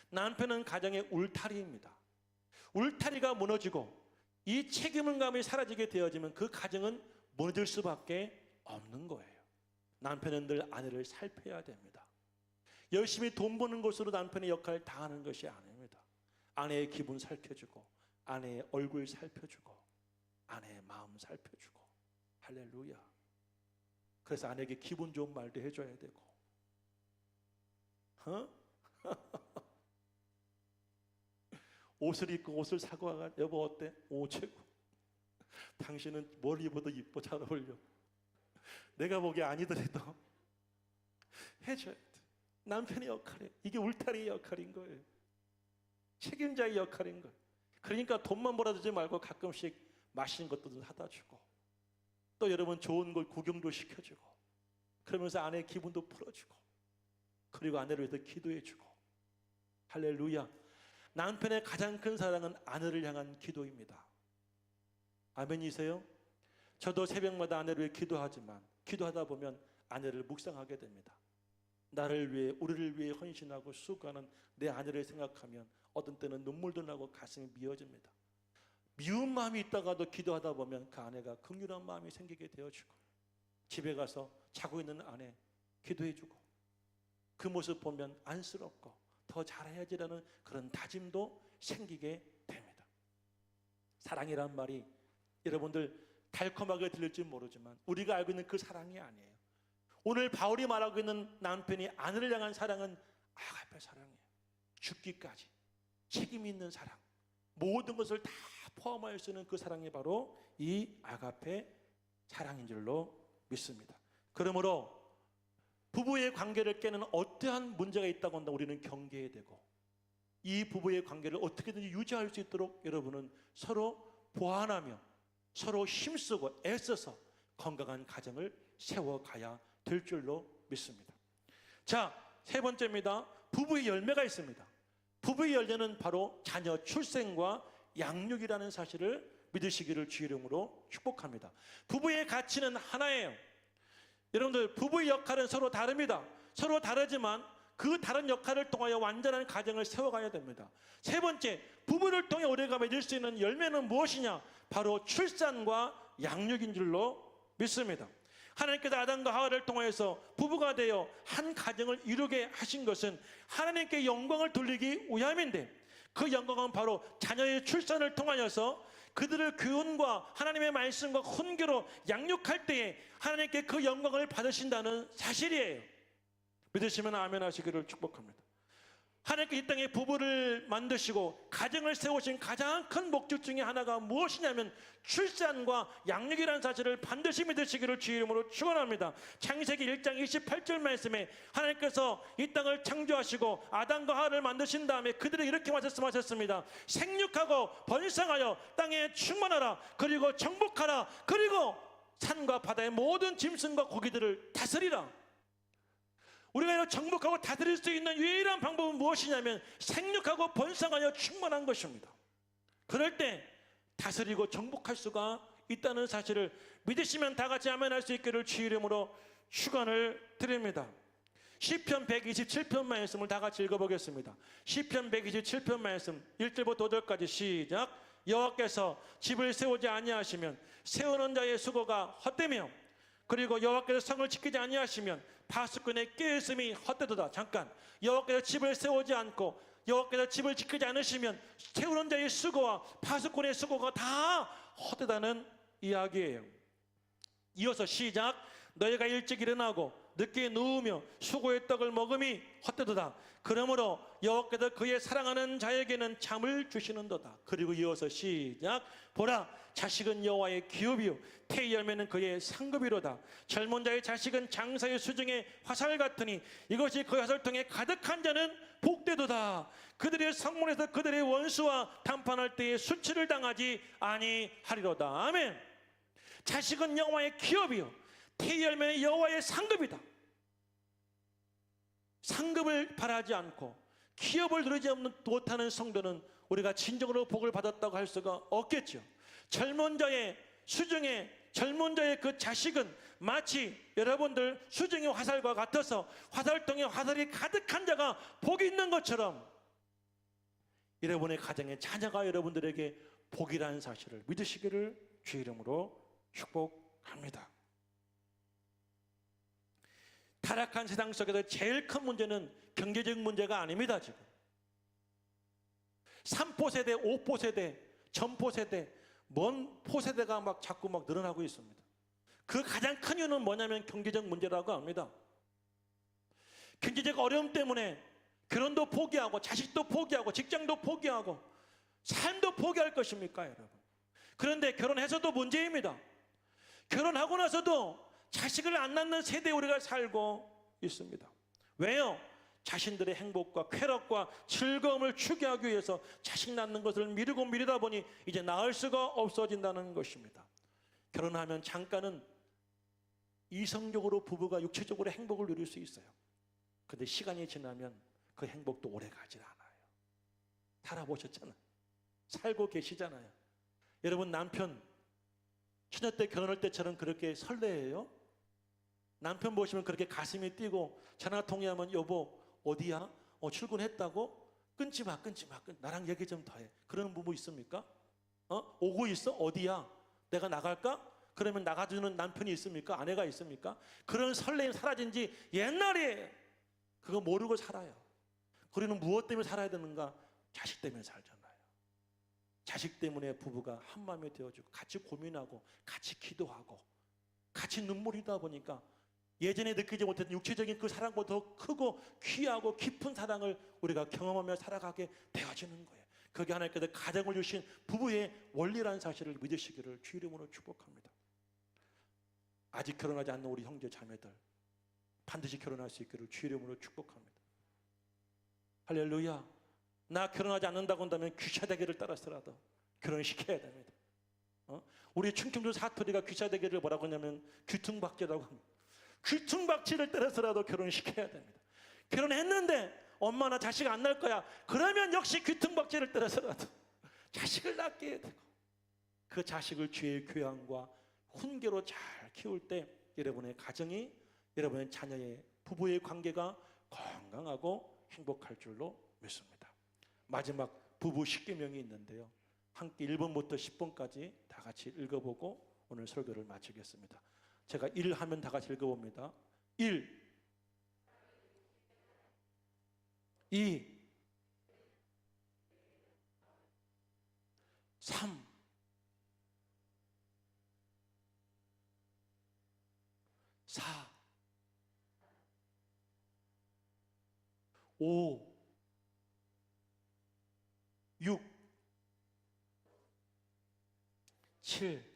남편은 가정의 울타리입니다. 울타리가 무너지고 이 책임감이 사라지게 되어지면 그 가정은 무너질 수밖에 없는 거예요. 남편은 늘 아내를 살펴야 됩니다. 열심히 돈 버는 것으로 남편의 역할을 다하는 것이 아닙니다. 아내의 기분 살펴주고 아내의 얼굴 살펴주고 아내의 마음 살펴주고 할렐루야. 그래서 아내에게 기분 좋은 말도 해줘야 되고 옷을 입고 옷을 사고 와가 여보 어때? 오 최고. 당신은 뭘 입어도 이뻐 잘 어울려. 내가 보기에 아니더라도 해줘야 돼. 남편의 역할이에요. 이게 울타리의 역할인 거예요. 책임자의 역할인 거예요. 그러니까 돈만 벌어주지 말고 가끔씩 맛있는 것도 좀 사다 주고 또 여러분 좋은 걸 구경도 시켜주고 그러면서 아내의 기분도 풀어주고 그리고 아내를 위해서 기도해주고 할렐루야. 남편의 가장 큰 사랑은 아내를 향한 기도입니다. 아멘이세요? 저도 새벽마다 아내를 위해 기도하지만 기도하다 보면 아내를 묵상하게 됩니다. 나를 위해 우리를 위해 헌신하고 수고하는 내 아내를 생각하면 어떤 때는 눈물도 나고 가슴이 미어집니다. 미운 마음이 있다가도 기도하다 보면 그 아내가 긍휼한 마음이 생기게 되어지고 집에 가서 자고 있는 아내 기도해주고 그 모습 보면 안쓰럽고 더 잘해야지라는 그런 다짐도 생기게 됩니다. 사랑이란 말이 여러분들 달콤하게 들릴지 모르지만 우리가 알고 있는 그 사랑이 아니에요. 오늘 바울이 말하고 있는 남편이 아내를 향한 사랑은 아가페 사랑이에요. 죽기까지 책임 있는 사랑, 모든 것을 다 포함할 수 있는 그 사랑이 바로 이 아가페 사랑인 줄로 믿습니다. 그러므로 부부의 관계를 깨는 어떠한 문제가 있다고 한다면 우리는 경계해야 되고 이 부부의 관계를 어떻게든지 유지할 수 있도록 여러분은 서로 보완하며 서로 힘쓰고 애써서 건강한 가정을 세워가야 될 줄로 믿습니다. 자, 세 번째입니다. 부부의 열매가 있습니다. 부부의 열매는 바로 자녀 출생과 양육이라는 사실을 믿으시기를 주의 이름으로 축복합니다. 부부의 가치는 하나예요. 여러분들 부부의 역할은 서로 다릅니다. 서로 다르지만 그 다른 역할을 통하여 완전한 가정을 세워가야 됩니다. 세 번째, 부부를 통해 우리가 맺을 수 있는 열매는 무엇이냐? 바로 출산과 양육인 줄로 믿습니다. 하나님께서 아담과 하와를 통해서 부부가 되어 한 가정을 이루게 하신 것은 하나님께 영광을 돌리기 위함인데 그 영광은 바로 자녀의 출산을 통하여서 그들을 교훈과 하나님의 말씀과 훈계로 양육할 때에 하나님께 그 영광을 받으신다는 사실이에요. 믿으시면 아멘 하시기를 축복합니다. 하나님께 이 땅에 부부를 만드시고 가정을 세우신 가장 큰 목적 중에 하나가 무엇이냐면 출산과 양육이라는 사실을 반드시 믿으시기를 주의 이름으로 축원합니다. 창세기 1장 28절 말씀에 하나님께서 이 땅을 창조하시고 아담과 하와를 만드신 다음에 그들을 이렇게 말씀하셨습니다. 생육하고 번성하여 땅에 충만하라. 그리고 정복하라. 그리고 산과 바다의 모든 짐승과 고기들을 다스리라. 우리가 이렇게 정복하고 다스릴 수 있는 유일한 방법은 무엇이냐면 생육하고 번성하여 충만한 것입니다. 그럴 때 다스리고 정복할 수가 있다는 사실을 믿으시면 다 같이 아멘할 수 있기를 주의 이름으로 축원을 드립니다. 시편 127편 말씀을 다 같이 읽어보겠습니다. 시편 127편 말씀 1절부터 5절까지 시작. 여호와께서 집을 세우지 아니하시면 세우는 자의 수고가 헛되며 그리고 여호와께서 성을 지키지 아니하시면 파수꾼의 깨어있음이 헛되도다. 잠깐, 여호와께서 집을 세우지 않고 여호와께서 집을 지키지 않으시면 세우는 자의 수고와 파수꾼의 수고가 다 헛되다는 이야기예요. 이어서 시작. 너희가 일찍 일어나고 늦게 누우며 수고의 떡을 먹음이 헛되도다. 그러므로 여호와께서 그의 사랑하는 자에게는 잠을 주시는도다. 그리고 이어서 시작. 보라, 자식은 여호와의 기업이요 태의 열매는 그의 상급이로다. 젊은 자의 자식은 장사의 수중에 화살 같으니 이것이 그 화살통에 가득한 자는 복되도다. 그들의 성문에서 그들의 원수와談판할 때에 수치를 당하지 아니하리로다. 아멘. 자식은 여호와의 기업이요 태의 열매는 여호와의 상급이다. 상급을 바라지 않고 기업을 누리지 못하는 성도는 우리가 진정으로 복을 받았다고 할 수가 없겠죠. 젊은 자의 수중에 젊은 자의 그 자식은 마치 여러분들 수중의 화살과 같아서 화살통에 화살이 가득한 자가 복이 있는 것처럼 여러분의 가정의 자녀가 여러분들에게 복이라는 사실을 믿으시기를 주의 이름으로 축복합니다. 타락한 세상 속에서 제일 큰 문제는 경제적 문제가 아닙니다. 지금 3포 세대, 5포 세대, 전포 세대, 먼 포세대가 자꾸 늘어나고 있습니다. 그 가장 큰 이유는 뭐냐면 경제적 문제라고 합니다. 경제적 어려움 때문에 결혼도 포기하고 자식도 포기하고 직장도 포기하고 삶도 포기할 것입니까, 여러분? 그런데 결혼해서도 문제입니다. 결혼하고 나서도 자식을 안 낳는 세대에 우리가 살고 있습니다. 왜요? 자신들의 행복과 쾌락과 즐거움을 추구하기 위해서 자식 낳는 것을 미루고 미루다 보니 이제 낳을 수가 없어진다는 것입니다. 결혼하면 잠깐은 이성적으로 부부가 육체적으로 행복을 누릴 수 있어요. 그런데 시간이 지나면 그 행복도 오래 가지 않아요. 살아보셨잖아요. 살고 계시잖아요. 여러분 남편 처녀 때 결혼할 때처럼 그렇게 설레해요? 남편 보시면 그렇게 가슴이 뛰고 전화 통화하면 여보 어디야? 출근했다고? 끊지 마. 나랑 얘기 좀 더 해. 그러는 부부 있습니까? 오고 있어? 어디야? 내가 나갈까? 그러면 나가주는 남편이 있습니까? 아내가 있습니까? 그런 설렘이 사라진 지 옛날에 그거 모르고 살아요. 우리는 무엇 때문에 살아야 되는가? 자식 때문에 살잖아요. 자식 때문에 부부가 한마음이 되어주고 같이 고민하고 같이 기도하고 같이 눈물이 다 보니까 예전에 느끼지 못했던 육체적인 그 사랑보다 더 크고 귀하고 깊은 사랑을 우리가 경험하며 살아가게 되어지는 거예요. 그게 하나님께서 가정을 주신 부부의 원리라는 사실을 믿으시기를 주 이름으로 축복합니다. 아직 결혼하지 않는 우리 형제 자매들 반드시 결혼할 수 있기를 주 이름으로 축복합니다. 할렐루야. 나 결혼하지 않는다고 한다면 귀샤대기를 따라서라도 결혼시켜야 됩니다. 우리 충청도 사투리가 귀샤대기를 뭐라고 하냐면 귀퉁박질이라고 합니다. 귀퉁박질을 따라서라도 결혼시켜야 됩니다. 결혼했는데 엄마나 자식 안 낳을 거야. 그러면 역시 귀퉁박질을 따라서라도 자식을 낳게 해야 되고 그 자식을 주의 교양과 훈계로 잘 키울 때 여러분의 가정이 여러분의 자녀의 부부의 관계가 건강하고 행복할 줄로 믿습니다. 마지막 부부 10계명이 있는데요. 함께 1번부터 10번까지 다 같이 읽어보고 오늘 설교를 마치겠습니다. 제가 1 하면 다 같이 읽어봅니다. 1, 2, 3, 4, 5, 6, 7,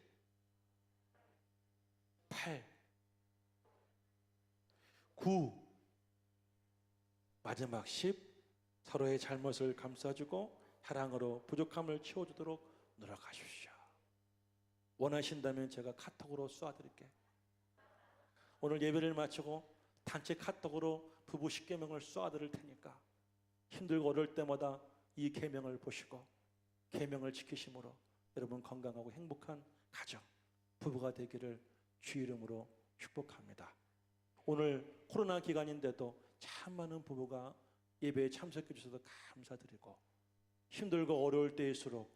8, 9, 마지막 10, 서로의 잘못을 감싸주고 사랑으로 부족함을 채워주도록 노력하십시오. 원하신다면 제가 카톡으로 쏘아드릴게요. 오늘 예배를 마치고 단체 카톡으로 부부 10계명을 쏘아드릴 테니까 힘들고 어려울 때마다 이 계명을 보시고 계명을 지키심으로 여러분 건강하고 행복한 가정, 부부가 되기를 주 이름으로 축복합니다. 오늘 코로나 기간인데도 참 많은 부부가 예배에 참석해 주셔서 감사드리고 힘들고 어려울 때일수록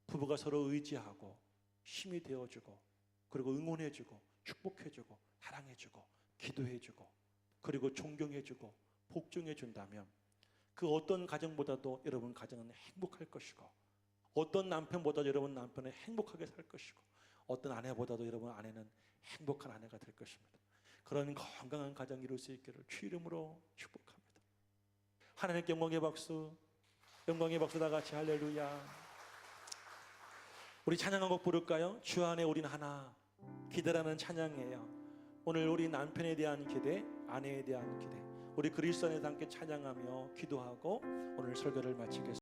부부가 서로 의지하고 힘이 되어주고 그리고 응원해주고 축복해주고 사랑해주고 기도해주고 그리고 존경해주고 복종해준다면 그 어떤 가정보다도 여러분 가정은 행복할 것이고 어떤 남편보다도 여러분 남편은 행복하게 살 것이고 어떤 아내보다도 여러분 아내는 행복한 아내가 될 것입니다. 그런 건강한 가정 이룰 수 있기를 주 이름으로 축복합니다. 하나님께 영광의 박수, 영광의 박수 다 같이 할렐루야. 우리 찬양 한 곡 부를까요? 주 안에 우린 하나, 기대라는 찬양이에요. 오늘 우리 남편에 대한 기대, 아내에 대한 기대, 우리 그리스도 안에서 함께 찬양하며 기도하고 오늘 설교를 마치겠습니다.